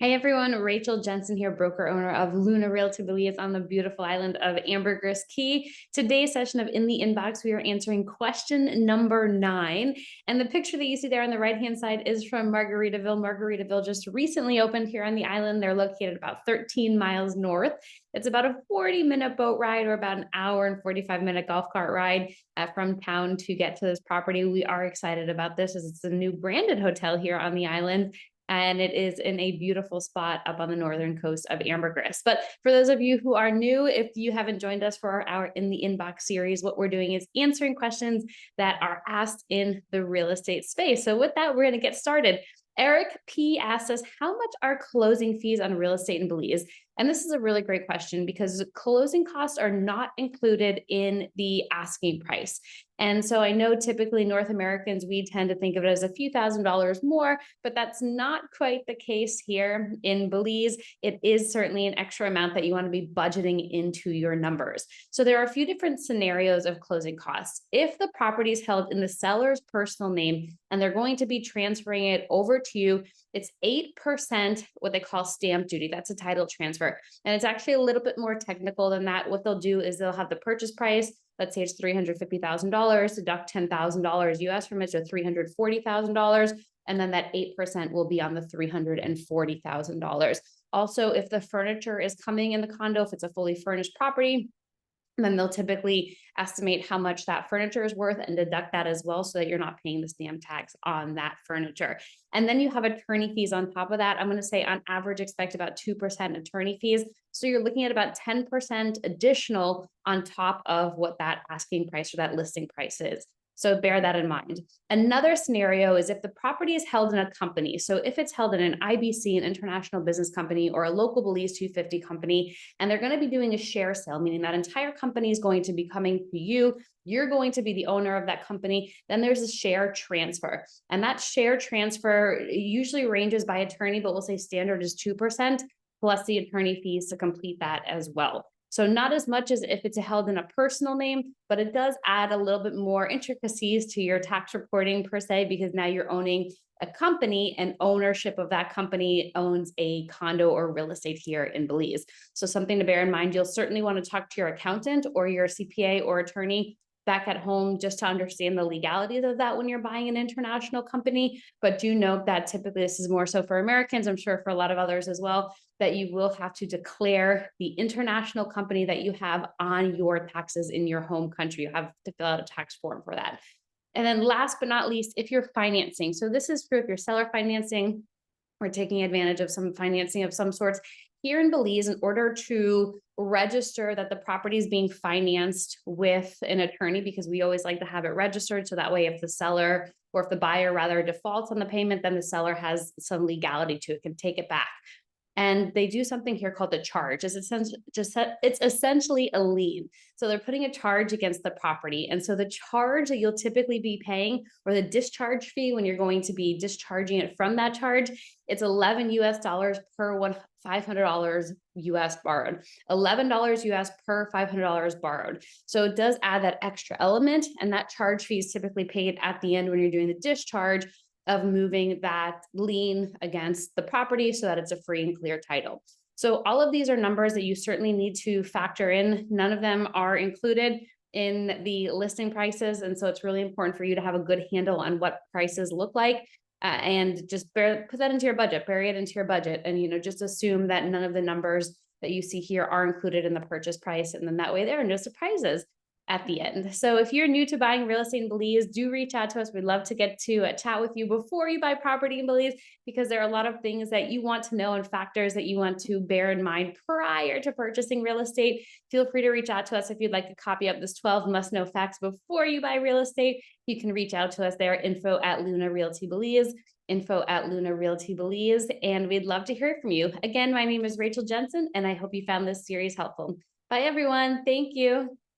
Hi everyone, Rachel Jensen here, broker owner of Luna Realty Belize on the beautiful island of Ambergris Key. Today's session of In the Inbox, we are answering question number 9. And the picture that you see there on the right-hand side is from Margaritaville. Margaritaville just recently opened here on the island. They're located about 13 miles north. It's about a 40-minute boat ride or about an hour and 45-minute golf cart ride from town to get to this property. We are excited about this as it's a new branded hotel here on the island, and it is in a beautiful spot up on the northern coast of Ambergris. But for those of you who are new, if you haven't joined us for our In the Inbox series, what we're doing is answering questions that are asked in the real estate space. So with that, we're going to get started. Erick P asks us, how much are closing fees on real estate in Belize? And this is a really great question because closing costs are not included in the asking price. And so I know typically North Americans, we tend to think of it as a few $1,000s more, but that's not quite the case here in Belize. It is certainly an extra amount that you want to be budgeting into your numbers. So there are a few different scenarios of closing costs. If the property is held in the seller's personal name and they're going to be transferring it over to you, it's 8% what they call stamp duty. That's a title transfer. And it's actually a little bit more technical than that. What they'll do is they'll have the purchase price. Let's say it's $350,000, deduct $10,000 US from it, so $340,000. And then that 8% will be on the $340,000. Also, if the furniture is coming in the condo, if it's a fully furnished property, then they'll typically estimate how much that furniture is worth and deduct that as well so that you're not paying the stamp tax on that furniture. And then you have attorney fees on top of that. I'm going to say on average, expect about 2% attorney fees. So you're looking at about 10% additional on top of what that asking price or that listing price is. So bear that in mind. Another scenario is if the property is held in a company. So if it's held in an IBC, an international business company, or a local Belize 250 company, and they're going to be doing a share sale, meaning that entire company is going to be coming to you, you're going to be the owner of that company, then there's a share transfer. And that share transfer usually ranges by attorney, but we'll say standard is 2% plus the attorney fees to complete that as well. So not as much as if it's held in a personal name, but it does add a little bit more intricacies to your tax reporting per se, because now you're owning a company and ownership of that company owns a condo or real estate here in Belize. So something to bear in mind. You'll certainly want to talk to your accountant or your CPA or attorney back at home just to understand the legalities of that when you're buying an international company. But do note that typically this is more so for Americans, I'm sure for a lot of others as well, that you will have to declare the international company that you have on your taxes in your home country. You have to fill out a tax form for that. And then last but not least, if you're financing, so this is true if you're seller financing or taking advantage of some financing of some sorts. Here in Belize, in order to register that the property is being financed with an attorney, because we always like to have it registered. So that way, if the seller or if the buyer rather defaults on the payment, then the seller has some legality to it, can take it back. And they do something here called the charge. It's essentially a lien. So they're putting a charge against the property. And so the charge that you'll typically be paying, or the discharge fee when you're going to be discharging it from that charge, it's $11 US per $500 US borrowed, $11 US per $500 borrowed. So it does add that extra element, and that charge fee is typically paid at the end when you're doing the discharge of moving that lien against the property so that it's a free and clear title. So all of these are numbers that you certainly need to factor in. None of them are included in the listing prices. And so it's really important for you to have a good handle on what prices look like, and just put that into your budget, bury it into your budget. And, just assume that none of the numbers that you see here are included in the purchase price. And then that way there are no surprises at the end. So if you're new to buying real estate in Belize, do reach out to us. We'd love to get to chat with you before you buy property in Belize, because there are a lot of things that you want to know and factors that you want to bear in mind prior to purchasing real estate. Feel free to reach out to us if you'd like a copy of this 12 must-know facts before you buy real estate. You can reach out to us there, info@Luna Realty Belize, info@Luna Realty Belize, and we'd love to hear from you. Again, my name is Rachel Jensen, and I hope you found this series helpful. Bye, everyone. Thank you.